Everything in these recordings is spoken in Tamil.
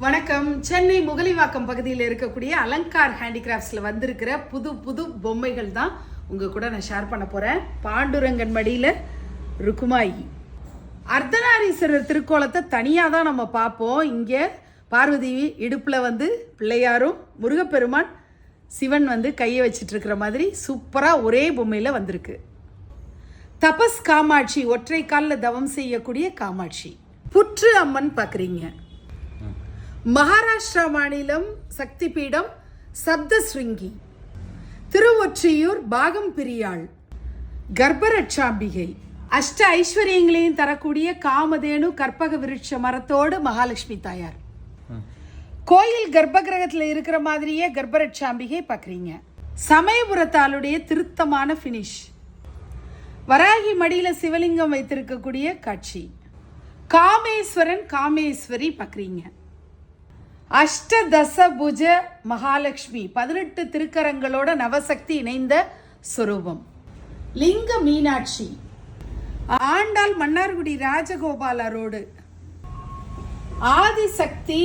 வணக்கம். சென்னை முகலிவாக்கம் பகுதியில் இருக்கக்கூடிய அலங்கார் ஹேண்டிகிராஃப்ட்ஸ்ல வந்திருக்கிற புது புது பொம்மைகள் தான் உங்க கூட நான் ஷேர் பண்ண போறேன். பாண்டுரங்கன் மடியில ருக்குமாயி அர்த்தநாரீஸ்வரர் திருக்கோலத்தை தனியாக தான் நம்ம பார்ப்போம். இங்கே பார்வதி இடுப்பில் பிள்ளையாரும் முருகப்பெருமான் சிவன் கையை வச்சிட்டு இருக்கிற மாதிரி சூப்பராக ஒரே பொம்மையில் வந்திருக்கு. தபஸ் காமாட்சி, ஒற்றை காலில் தவம் செய்யக்கூடிய காமாட்சி. புற்று அம்மன் பார்க்குறீங்க. மகாராஷ்டிரா மாநிலம் சக்தி பீடம் சப்தஸ்ருங்கி. திருவொற்றியூர் பாகம் பிரியாள். கர்ப்பரட்சாம்பிகை. அஷ்ட ஐஸ்வர்யங்களையும் தரக்கூடிய காமதேனு கற்பக விருட்ச மரத்தோடு மகாலட்சுமி தாயார். கோயில் கர்ப்ப கிரகத்தில் இருக்கிற மாதிரியே கர்ப்பரட்சாம்பிகை பார்க்குறீங்க. சமயபுரத்தாளுடைய திருத்தமான ஃபினிஷ். வராகி மடியில சிவலிங்கம் வைத்திருக்கக்கூடிய காட்சி. காமேஸ்வரன் காமேஸ்வரி பார்க்குறீங்க. அஷ்டதசபுஜ மகாலட்சுமி, 18 திருக்கரங்களோட நவசக்தி இணைந்த சுரூபம். லிங்க மீனாட்சி. ஆண்டாள் மன்னார்குடி ராஜகோபால ரோடு. ஆதிசக்தி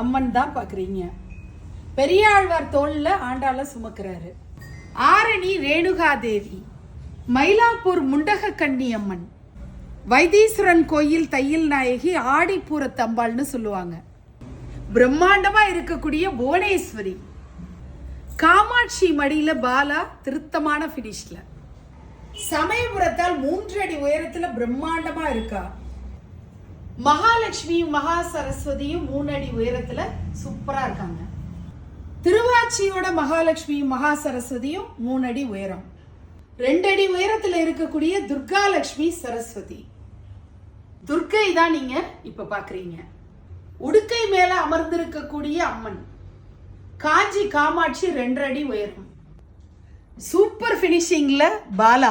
அம்மன் தான் பார்க்குறீங்க. பெரியாழ்வார் தோல்ல ஆண்டாள சுமக்கிறாரு. ஆரணி ரேணுகாதேவி. மயிலாப்பூர் முண்டக கண்ணி அம்மன். வைத்தீஸ்வரன் கோயில் தையல் நாயகி ஆடிப்பூரத்தம்பாள்னு சொல்லுவாங்க. பிரம்மாண்டமா இருக்கக்கூடிய புவனேஸ்வரி. காமாட்சி மடியில பாலா திருத்தமான பினிஷ்ல. சமயபுரத்தால் 3 அடி உயரத்துல பிரம்மாண்டமா இருக்கா. மகாலட்சுமியும் மகா சரஸ்வதியும் 3 அடி உயரத்துல சூப்பரா இருக்காங்க. திருவாச்சியோட மகாலட்சுமியும் மகா சரஸ்வதியும் 3 அடி உயரம். 2 அடி உயரத்துல இருக்கக்கூடிய துர்காலட்சுமி சரஸ்வதி. துர்க்கை தான் நீங்க இப்ப பாக்குறீங்க. உடுக்கை மேல அமர்ந்திருக்கக்கூடிய அம்மன். காஞ்சி காமாட்சி 2 அடி உயரம். சூப்பர் பினிஷிங்ல பாலா.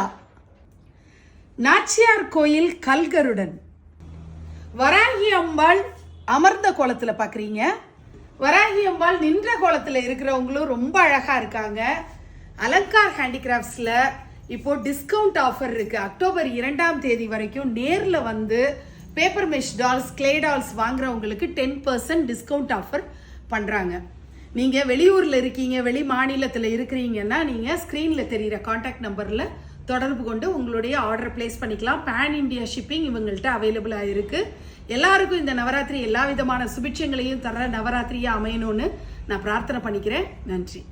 நாச்சியார் கோயில் கல்கருடன். வராகி அம்பாள் அமர்ந்த கோலத்துல பாக்குறீங்க. வராகி அம்பாள் நின்ற கோலத்துல இருக்கிறவங்களும் ரொம்ப அழகா இருக்காங்க. அலங்கார் ஹேண்டிகிராஃப்ட்ஸ்ல இப்போ டிஸ்கவுண்ட் ஆஃபர் இருக்கு. அக்டோபர் 2ஆம் தேதி வரைக்கும் நேர்ல paper mesh dolls, clay dolls வாங்குறவங்களுக்கு 10% டிஸ்கவுண்ட் ஆஃபர் பண்றாங்க. நீங்க வெளியூர்ல இருக்கீங்க, வெளி மாநிலத்தில் இருக்கிறீங்கன்னா நீங்க ஸ்கிரீன்ல தெரியுற கான்டாக்ட் நம்பர்ல தொடர்பு கொண்டு உங்களுடைய ஆர்டர் பிளேஸ் பண்ணிக்கலாம். பேன் இண்டியா ஷிப்பிங் இவங்கள்ட்ட அவைலபிளா இருக்கு. எல்லாருக்கும் இந்த நவராத்திரி எல்லா விதமான சுபிட்சங்களையும் தர நவராத்திரியா அமையணும்னு நான் பிரார்த்தனை பண்ணிக்கிறேன். நன்றி.